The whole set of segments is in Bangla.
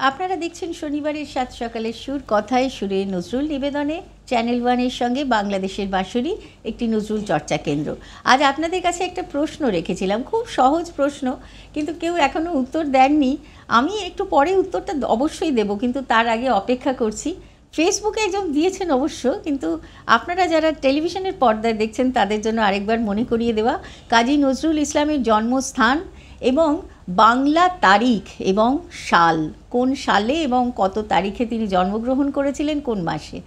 আপনারা দেখছেন শনিবারের সাত সকালের সুর, কথায় সুরে নজরুল নিবেদনে চ্যানেল ওয়ানের সঙ্গে বাংলাদেশের বাঁশুরি, একটি নজরুল চর্চা কেন্দ্র। আজ আপনাদের কাছে একটা প্রশ্ন রেখেছিলাম, খুব সহজ প্রশ্ন, কিন্তু কেউ এখনও উত্তর দেননি। আমি একটু পরে উত্তরটা অবশ্যই দেব, কিন্তু তার আগে অপেক্ষা করছি। ফেসবুকে একজন দিয়েছেন অবশ্য, কিন্তু আপনারা যারা টেলিভিশনের পর্দায় দেখছেন তাদের জন্য আরেকবার মনে করিয়ে দেওয়া, কাজী নজরুল ইসলামের জন্মস্থান এবং বাংলা তারিখ এবং সাল, কোন সালে এবং কত তারিখে তিনি জন্মগ্রহণ করেছিলেন, কোন মাসে,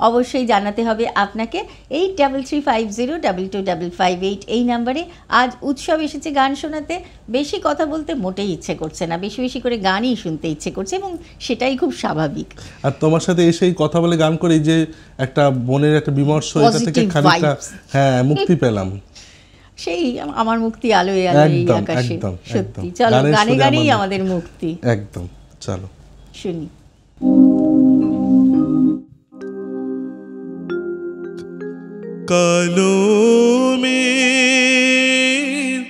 অবশ্যই জানাতে হবে আপনাকে। 8350225558 এই নাম্বারে। আজ উৎসব এসেছে গান শোনাতে, বেশি কথা বলতে মোটেই ইচ্ছে করছে না, বেশি বেশি করে গানই শুনতে ইচ্ছে করছে, এবং সেটাই খুব স্বাভাবিক। আর তোমার সাথে এসেই কথা বলে গান করে যে একটা মনের একটা বিমর্ষ, এটা থেকে খানিকটা মুক্তি পেলাম। সেই আমার মুক্তি আলোয় আলোয় এই আকাশে, সত্যি। চলো গানে গানেই আমাদের মুক্তি, একদম। চলো শুনি। কালো মেঘ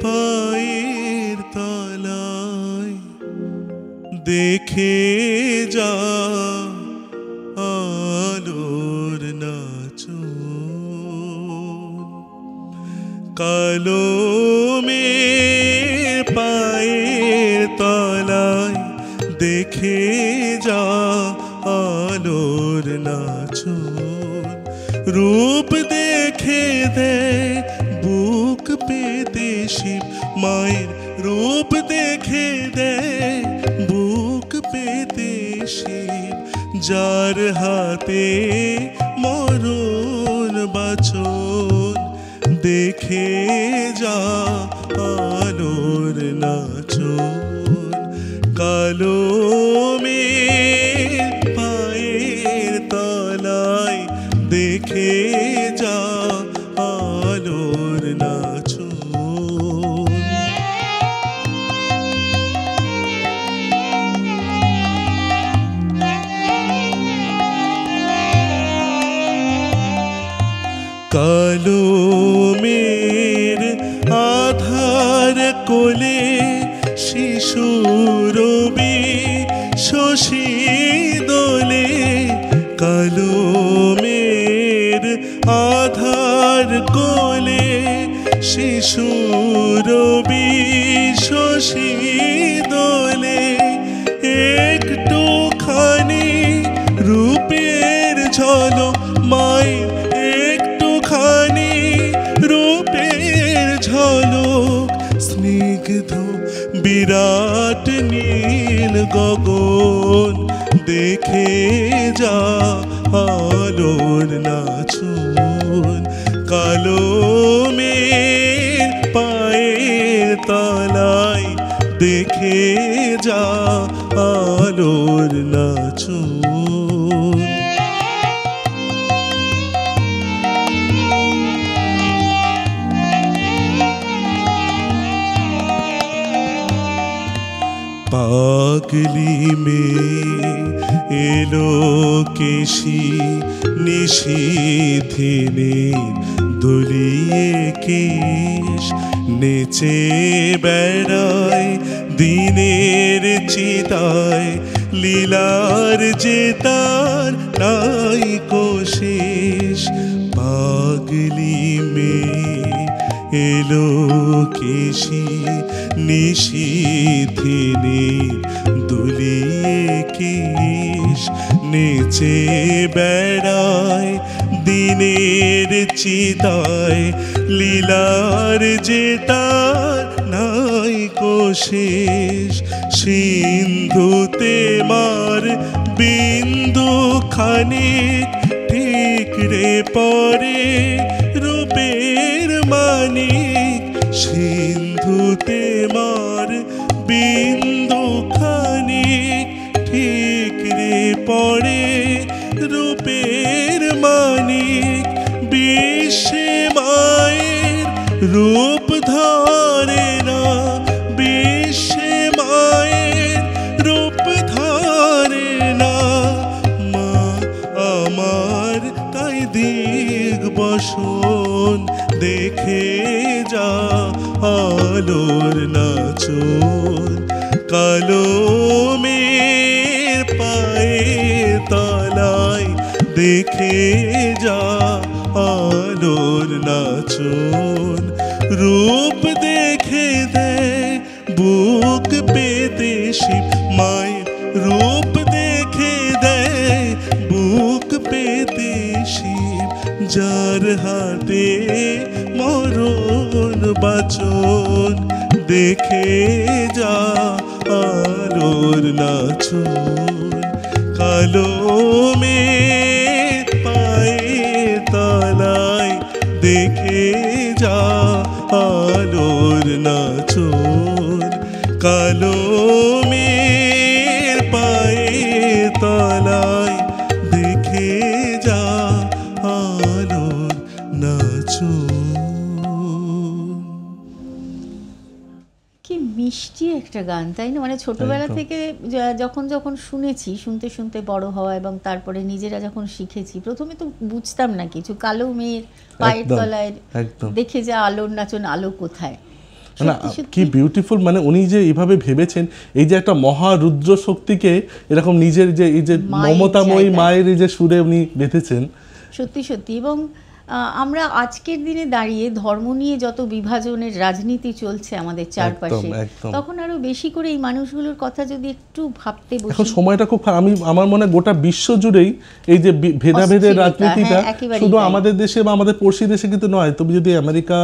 পায়ের তলায় দেখে যা আলোর নাচন, কালো মেঘ পায়ের তলায় দেখে যা আলোর নাচন, রূপ দেখে দে বুক পেতে শিব মায়ের, রূপ দেখে দে বুক পেতে শিব, যার হাতে মরণ বাছন, দেখে যা আলোর নাচন, কালো মেঘ পায়ের তলায় দেখে যা আলোর নাচন। কালো মেঘ আধার কোলে শিশু রবি শশী দোলে, কালো মেঘ আধার কোলে শিশু রবি শশী দোলে, একটুখানি রূপের ঝলক মায়ের, একটুখানি রূপের ঝলক, স্নিগ্ধ বিরাট নীল গগন, দেখে যা আলোর নাচন, কালো মেঘ পায়ের তলায় দেখে যা আলোর নাচন। পাগলি মেয়ে এলো কেশি নিশিথিনীর দলিয়ে কেশ, নেচে বেড়ায় দিনের চিতায়, লীলার যে তার নাই কোশেষ, পাগলি মেয়ে এলো কেশি নিশিথিনীর দলিয়ে কেশ, নেচে বেড়ায় দিনের চিতায়, লীলার যে তার নাই কোশেষ, সিন্ধুতে মার বিন্দু খানিক ঠিকরে পরে রূপের মানিক, সিন্ধুতে মার বিন্দু খানিক ঠিকরে পড়ে রূপের মানিক, বিশ্বে মায়ের রূপ ধরে না, বিশ্বে মায়ের রূপ ধরে না, মা আমার তাই দিগ বসন, দেখে যা আলোর নাচন, কালো মেয়ের পায়ের তলায় দেখে যা আলোর নাচন। রূপ দেখে দেয় বুক পেতে শিব মায়ের, রূপ দেখে দেয় বুক পেতে শিব, যার হাতে মরণ বাচন, দেখে যা আলোর নাচন। কালো মেয়ের পায়ের তলায় দেখে যা আলোর নাচন, কালো মেয়ের পায়ের তলায় দেখে যা আলোর নাচন। কি মিষ্টি একটা গান, তাই না? মানে ছোটবেলা একদম। থেকে যখন যখন শুনেছি, শুনতে শুনতে বড় হওয়া, এবং তারপরে নিজেরা যখন শিখেছি, প্রথমে তো বুঝতাম না কিছু। কালো মেয়ের পায়ের একদম, তলায় একদম। দেখে যা আলোর নাচন, আলো কোথায়। না সত্যি সত্যি কি বিউটিফুল, মানে উনি যে এইভাবে ভেবেছেন, এই যে একটা মহারুদ্র শক্তিকে এরকম নিজের যে এই যে মায়ের মমতাময়ী জায়গায়। মায়ের এই যে সুরে উনি বেঁধেছেন। সত্যি সত্যি। এবং আমরা আজকের দিনে দাঁড়িয়ে ধর্ম নিয়ে যত বিভাজনের রাজনীতি চলছে আমাদের চারপাশে, একদম। তখন আরো বেশি করে এই মানুষগুলোর কথা যদি একটু ভাবতে এখন বসি। সময়টা খুব খারাপ। আমার মনে হয় গোটা বিশ্ব জুড়েই এই যে ভেদাভেদের অস্থিরতা, রাজনীতিটা হ্যাঁ, একেবারেই শুধু তাই। আমাদের দেশে বা আমাদের পড়শি দেশে কিন্তু নয়, তুমি যদি আমেরিকা,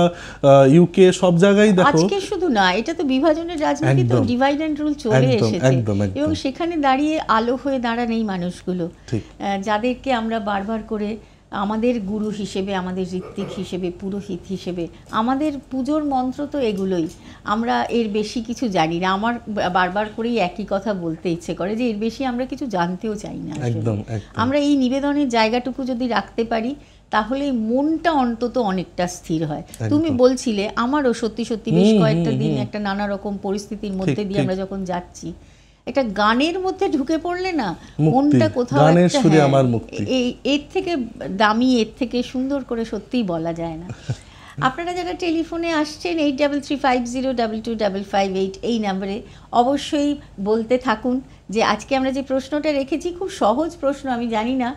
ইউকে সব জায়গায় দেখো। আজকে শুধু না, এটা তো বিভাজনের রাজনীতি, তো একদম। ডিভাইড অ্যান্ড রুল চলে একদম, এসেছে। একদম, একদম। এবং সেখানে দাঁড়িয়ে আলো হয়ে দাঁড়ান এই মানুষগুলো, ঠিক। যাদেরকে আমরা বারবার করে আমাদের গুরু হিসেবে, আমাদের ঋত্বিক হিসেবে, পুরোহিত হিসেবে, আমাদের পুজোর মন্ত্র তো এগুলোই। আমরা এর বেশি কিছু জানি না। আমার বারবার করেই একই কথা বলতে ইচ্ছে করে যে এর বেশি আমরা কিছু জানতেও চাই না আসলে। একদম, একদম। আমরা এই নিবেদনের জায়গাটুকু যদি রাখতে পারি, তাহলে মনটা অন্তত অনেকটা স্থির হয়। তুমি বলছিলে, আমারও সত্যি সত্যি বেশ কয়েকটা দিন একটা নানা রকম পরিস্থিতির মধ্যে দিয়ে আমরা যখন যাচ্ছি, একটা গানের মধ্যে ঢুকে পড়লে না মনটা কোথাও গানের একটা, সুরে হ্যাঁ, আমার মুক্তি। এর থেকে দামি, এর থেকে সুন্দর করে সত্যিই বলা যায় না। আপনারা যারা টেলিফোনে আসছেন 8335022558 এই নাম্বারে অবশ্যই বলতে থাকুন যে আজকে আমরা যে প্রশ্নটা রেখেছি, খুব সহজ প্রশ্ন। আমি জানি না,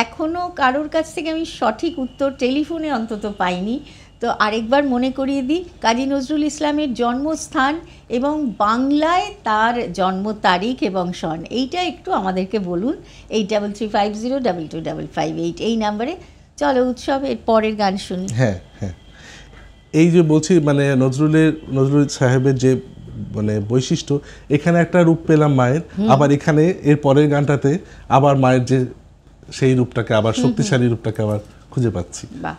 এখনও কারোর কাছ থেকে আমি সঠিক উত্তর টেলিফোনে অন্তত পাইনি। তো আরেকবার মনে করিয়ে দিই, কাজী নজরুল ইসলামের জন্মস্থান এবং বাংলায় তার জন্ম তারিখ এবং সন, এইটা একটু আমাদেরকে বলুন 8335022558 এই নাম্বারে। চলো উৎসব, এর পরের গান শুনি। হ্যাঁ হ্যাঁ, এই যে বলছি মানে নজরুল সাহেবের যে মানে বৈশিষ্ট্য, এখানে একটা রূপ পেলাম মায়ের, আবার এখানে এর পরের গানটাতে আবার মায়ের যে সেই রূপটাকে, আবার শক্তিশালী রূপটাকে আবার খুঁজে পাচ্ছি। বাহ।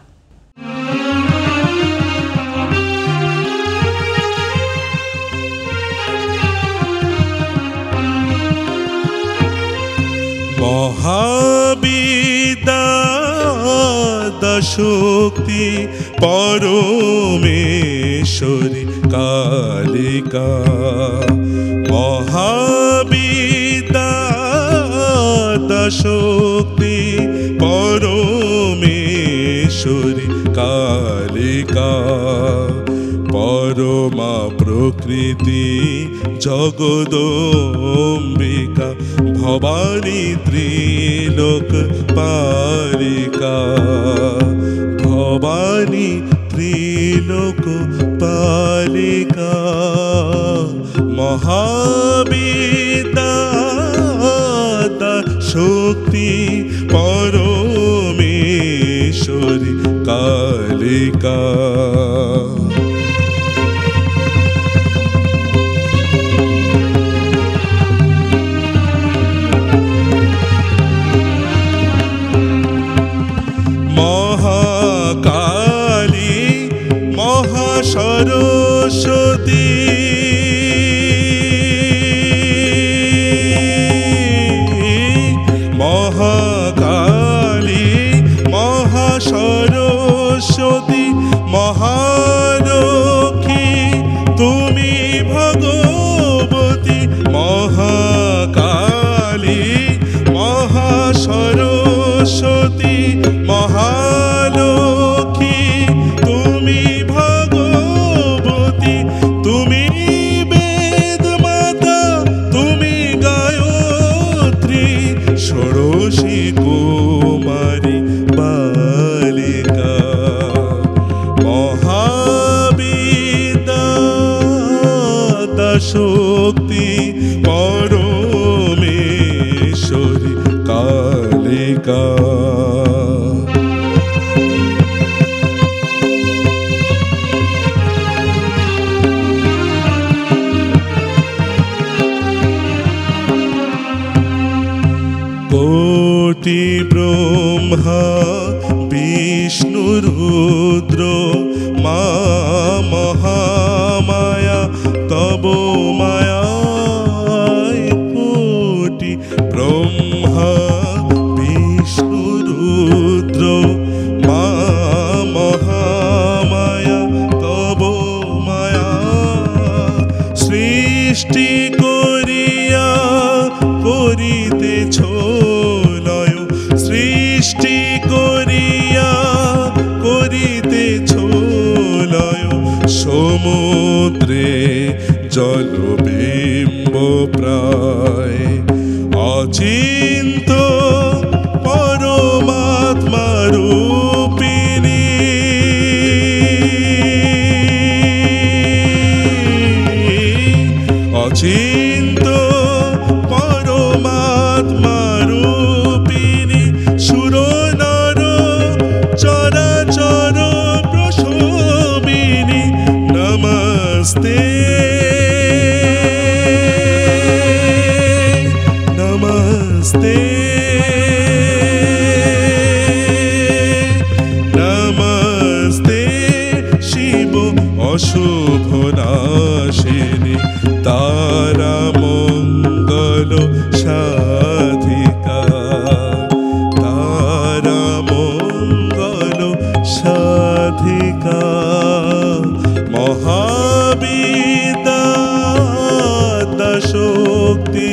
মহাবিদ্যা শক্তি পরমেশ্বরী কালিকা, মহাবিদ্যা শক্তি পরমেশ্বরী কালিকা, পরমা প্রকৃতি জগদম্বিকা, ভবানী ত্রিলোক পালিকা, ভবানী ত্রিলোক পালিকা, মহাবিদ্যা শক্তি পরমেশ্বরী কালিকা। মহাকালী মহাসরস্বতী, মহাকালী মহাসরস্বতী, মহালক্ষ্মী তুমি ভগবতী, মহাকালী মহাসরস্বতী, মহালক্ষ্মী তুমি ভগবতী, শক্তি পরমেশ্বরী কালিকা। কোটি ব্রহ্মা বিষ্ণু রুদ্র মা মহামায়া তব মায়ায়। কোটি ব্রহ্মা বিষ্ণু রুদ্র মা মহামায়া তব মায়া। সৃষ্টি করিয়া করিতেছ লয়, সৃষ্টি করিয়া করিতেছ লয়। সমুদ্রে জলবিম্ব প্রায় অচিন্ত পরমাত্মা রূপিণী। অচিন্ত পরমাত্মা রূপিণী সুর নর চরাচর প্রসবিনী। নমস্তে নমস্তে নমস্তে শিব অশুভ নাশিনী তারা মঙ্গল সাধিকা। তারা মঙ্গল সাধিকা মহাবিদ্যা শক্তি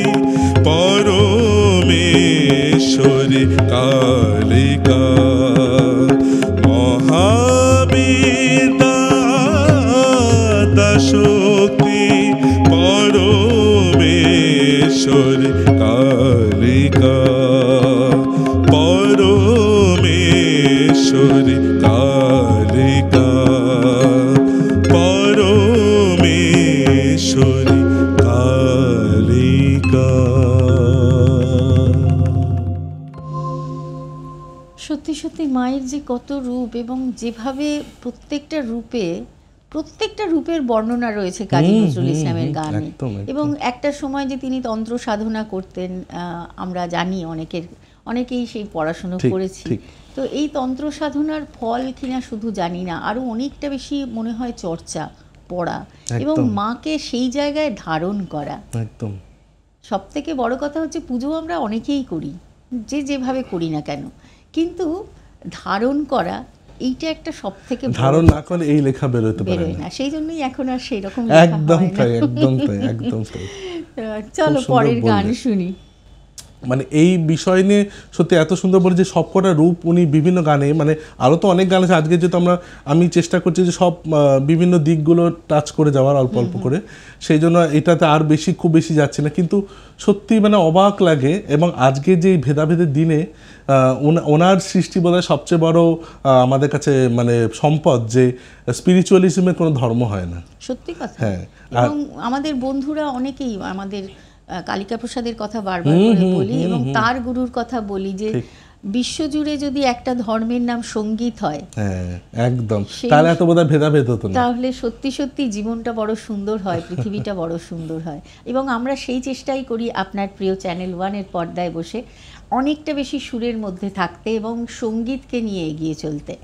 পরমেশ্বরী কালিকা। মহাবিদ্যা শক্তি পরমেশ্বরী কালিকা। পরমেশ্বরী কালিকা। পরমেশ্বরী কালিকা। সত্যি সত্যি মায়ের যে কত রূপ, এবং যেভাবে প্রত্যেকটা রূপের বর্ণনা রয়েছে কাজী নজরুল ইসলামের গানে। একদম। এবং একটা সময় যে তিনি তন্ত্র সাধনা করতেন, আমরা জানি অনেকেই সেই পড়াশুনো করেছি। তো এই তন্ত্র সাধনার ফল কিনা শুধু জানি না, আরো অনেকটা বেশি মনে হয় চর্চা, পড়া এবং মাকে সেই জায়গায় ধারণ করা। একদম। সব থেকে বড় কথা হচ্ছে পুজো আমরা অনেকেই করি, যেভাবে করি না কেন, কিন্তু ধারণ করা এইটা একটা সব থেকে ধারণ না করলে এই লেখা বেরোতে পারে না। সেই জন্যই এখন আর সেই রকম একদম তাই, একদম তাই, একদম তাই। চলো পরের গান শুনি। মানে এই বিষয় নিয়ে সত্যি এত সুন্দর বলে যে সবকটা রূপ উনি বিভিন্ন গানে, মানে আরও তো অনেক গান আছে, আজকে যেহেতু আমি চেষ্টা করছি যে সব বিভিন্ন দিকগুলো টাচ করে যাওয়ার অল্প অল্প করে, সেই জন্য এটাতে আর খুব বেশি যাচ্ছে না, কিন্তু সত্যি মানে অবাক লাগে। এবং আজকে যে ভেদাভেদের দিনে ওনার সৃষ্টি বোধহয় সবচেয়ে বড় আমাদের কাছে মানে সম্পদ, যে স্পিরিচুয়ালিজমের কোনো ধর্ম হয় না। সত্যি কথা। হ্যাঁ, এবং আমাদের বন্ধুরা অনেকেই, আমাদের কালিকা প্রসাদের কথা বারবার করে বলি এবং তার গুরুর কথা বলি, যে বিশ্বজুড়ে যদি একটা ধর্মের নাম সঙ্গীত হয়, হ্যাঁ একদম, তাহলে এত বোধহয় ভেদাভেদ হতো না, তাহলে সত্যি সত্যি জীবনটা বড় সুন্দর হয়, পৃথিবীটা বড় সুন্দর হয়। এবং আমরা সেই চেষ্টাই করি আপনার প্রিয় চ্যানেল ওয়ানের পর্দায় বসে অনেকটা বেশি সুরের মধ্যে থাকতে এবং সঙ্গীতকে নিয়ে এগিয়ে চলতে।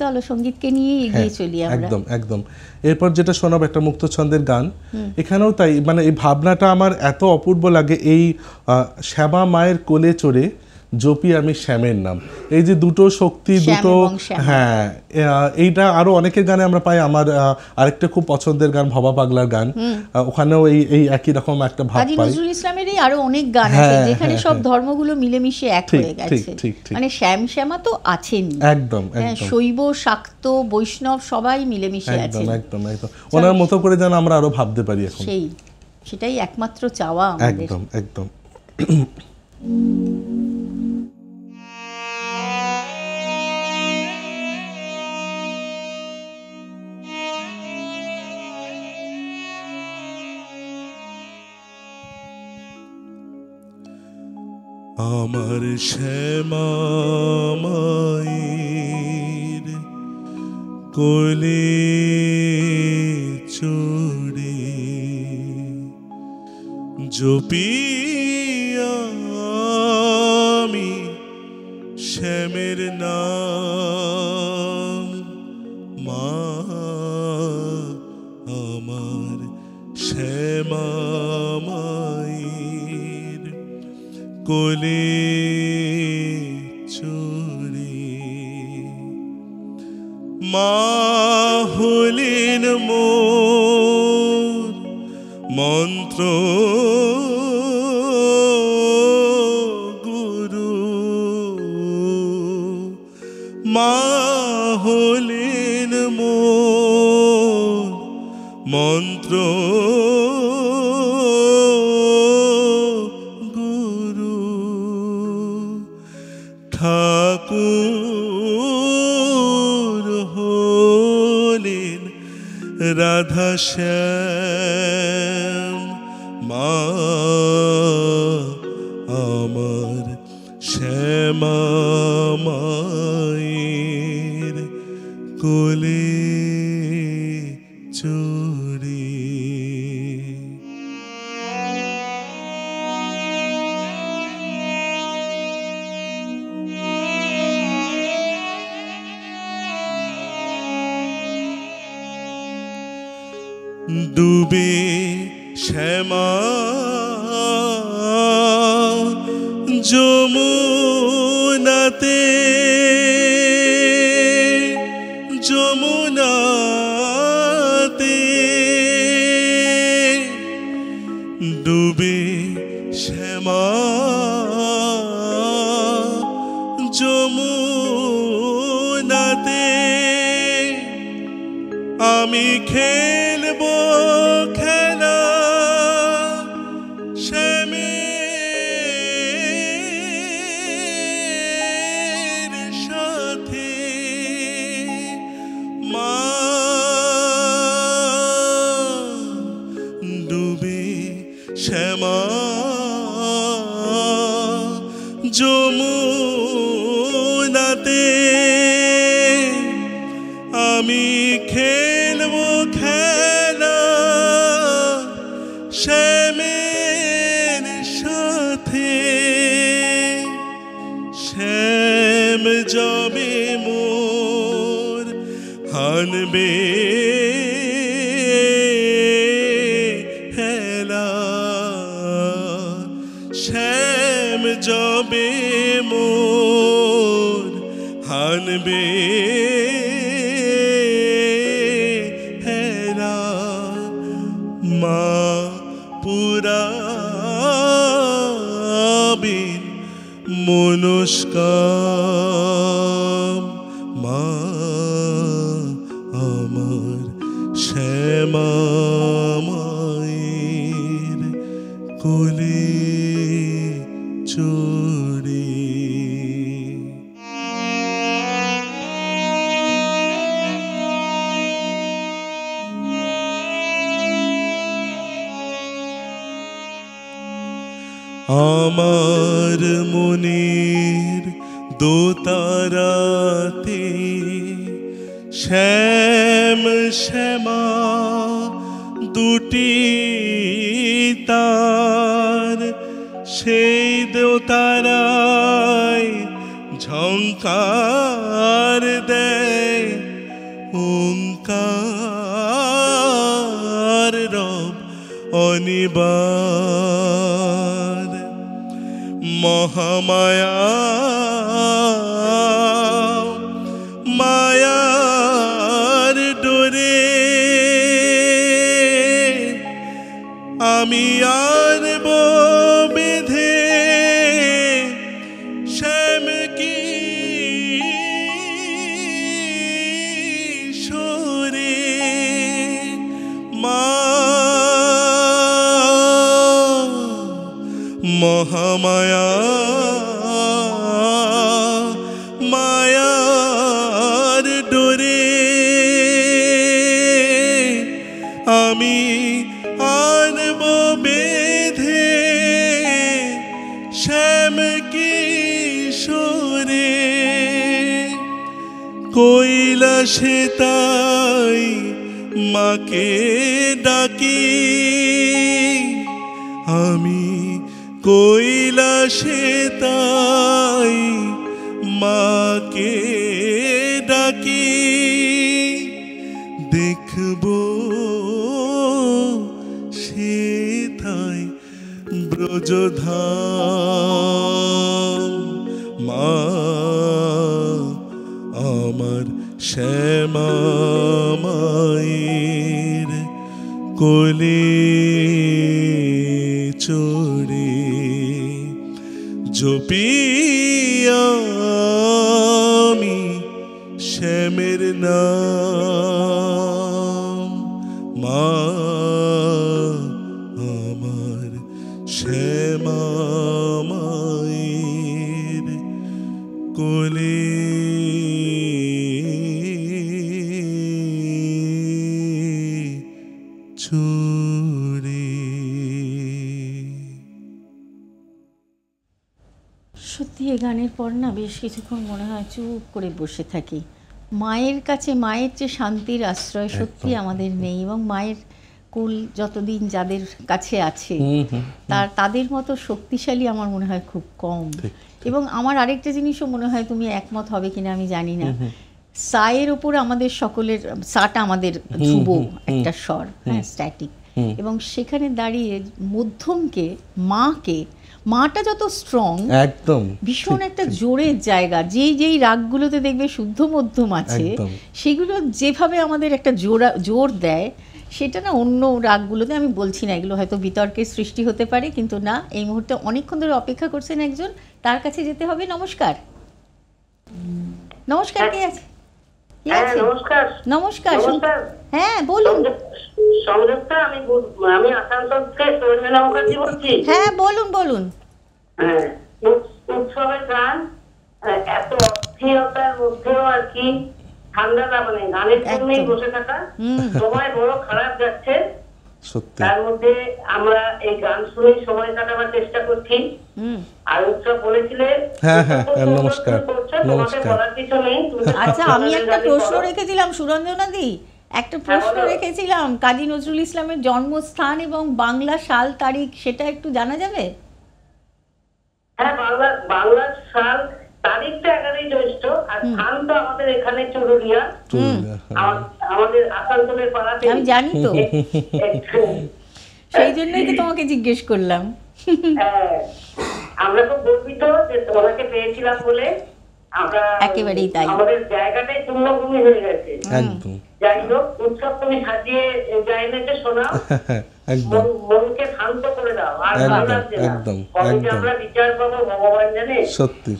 চলো সঙ্গীতকে নিয়ে এগিয়ে চলি আমরা। একদম একদম। এরপর যেটা শোনাবো একটা মুক্তছন্দের গান, এখানেও তাই, মানে এই ভাবনাটা আমার এত অপূর্ব লাগে। এই শ্যামা মায়ের কোলে চড়ে জপি আমি শ্যামের নাম, এই যে দুটো শক্তি, দুটো, হ্যাঁ এইটা আরো অনেকের গানে আমরা পাই। আমার আরেকটা খুব পছন্দের গান ভবা পাগলার গান, ওখানেও এই একই রকম একটা ভাব পাই। নজরুল ইসলামেরই আরো অনেক গান আছে যেখানে সব ধর্মগুলো মিলেমিশে এক হয়ে গেছে। মানে শ্যামা তো আছেন, একদম একদম, শৈব শাক্ত বৈষ্ণব সবাই মিলেমিশে আছে। একদম একদম, ওনার মতো করে যেন আমরা আরো ভাবতে পারি এখন, সেটাই একমাত্র চাওয়া আমাদের। একদম একদম। আমার শ্যামা মায়ের কোলে চড়ে জপিয়া আমি শ্যামের নাম মা আমার শ্যামা মায়ের কোলে চড়ে মা হলেন মোর মন্ত্র গুরু মা হলেন মোর মন্ত্র গুরু ঠাকুর হলেন রাধা শ্যাম মা আমার শ্যামা মায়ের কোলে চড়ে ডুবে শ্যামা যমুনাতে যমুনাতে ডুবে শ্যামা যমুনাতে আমি খেলবো খেলা শ্যামের সাথে মা ডুবে শ্যামা যমুনাতে আমি খেলবো খেলা শ্যামের সাথে শ্যাম যাবে মোর হানবে হেলা শ্যাম যাবে মোর হানবে মা পুরাবিন মনস্কাম মা আমার শ্যামা মায়ের কোলে চড়ে আমার মনের দোতারাতে শ্যাম শ্যামা দুটি তার সেই দোতারায় ঝংকার দেয় ওঙ্কার রব অনিবার মহামায়া মায়ার ডোরে আমি আনব বেঁধে শ্যাম কি সরে মা মহামায়া মায়ার ডোরে আমি আনব বেঁধে শ্যাম কৈলাসে তাই মাকে ডাকি, আমি কৈলাসে তাই মাকে ডাকি, দেখবো সেথায় ব্রজধাম। মা আমার শ্যামা মায়ের কোলে চড়ে জপি আমি শ্যামের নাম। মা আমার শ্যামা মায়ের কোলে চড়ে। সত্যি এই গানের পর না বেশ কিছুক্ষণ মনে হয় চুপ করে বসে থাকি। মায়ের কাছে, মায়ের যে শান্তির আশ্রয় সত্যি আমাদের নেই, এবং মায়ের কুল যতদিন যাদের কাছে আছে তাদের মতো শক্তিশালী আমার মনে হয় খুব কম। এবং আমার আরেকটা জিনিসও মনে হয়, তুমি একমত হবে কিনা আমি জানি না, সায়ের ওপর আমাদের সকলের, সাটা আমাদের ধ্রুব একটা স্বর, হ্যাঁ, স্ট্যাটিক, এবং সেখানে দাঁড়িয়ে মধ্যমকে, মাটা যত স্ট্রং, একদম ভীষণ একটা জোরের জায়গা, যেই রাগগুলোতে দেখবে শুদ্ধ মধ্যম আছে সেগুলো যেভাবে আমাদের একটা জোর দেয়, সেটা না অন্য রাগগুলোতে, আমি বলছি না এগুলো হয়তো বিতর্কের সৃষ্টি হতে পারে, কিন্তু না, এই মুহূর্তে অনেকক্ষণ ধরে অপেক্ষা করছেন একজন, তার কাছে যেতে হবে। নমস্কার। নমস্কার, কে আছে? নমস্কার। হ্যাঁ বলুন। সংযুক্তা, আমি আসানসোল থেকে সৌজন্যা মুখার্জি বলছি। হ্যাঁ বলুন। হ্যাঁ, উৎসবের গান এত অস্থিরতার মধ্যেও আর কি ঠান্ডা না, মানে গানের জন্যই বসে থাকা, সময় বড় খারাপ যাচ্ছে, সত্যি। তার মধ্যে আমরা এই গান শুনে সময় কাটাবার চেষ্টা করছি। আর উৎসব বলেছিলে, নমস্কার। বলার কিছু নেই। আচ্ছা, আমি একটা প্রশ্ন রেখেছিলাম সুরঞ্জনা দি, একটা প্রশ্ন রেখেছিলাম, কাজী নজরুল ইসলামের জন্মস্থান এবং বাংলা সাল তারিখ, সেটা একটু জানা যাবে? হ্যাঁ, বাংলার সাল তারিখটা 11ই জ্যৈষ্ঠ, আর স্থান তো আমাদের এখানে চুরুলিয়া, আমাদের আসানসোলের পাড়াতে। আমি জানি তো, সেই জন্যই তো তোমাকে জিজ্ঞেস করলাম। আমরা তো গর্বিত যে তোমাকে পেয়েছিলাম বলে, আমরা একেবারেই তাই, আমাদের জায়গাটাই পূর্ণভূমি হয়ে গেছে। যাই হোক, উৎসব তুমি সাজিয়ে গাইনেতে শোনাও, মনকে শান্ত করে দাও, আর ভালো লাগছে না, কবে আমরা বিচার পাবো ভগবান জানে। সত্যি,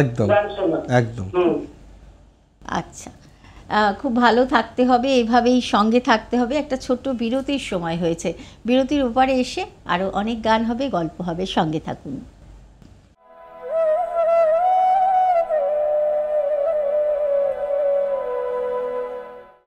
একদম। আচ্ছা, খুব ভালো থাকতে হবে, এভাবেই সঙ্গে থাকতে হবে। একটা ছোট্ট বিরতির সময় হয়েছে, বিরতির ওপারে এসে আরো অনেক গান হবে, গল্প হবে, সঙ্গে থাকুন।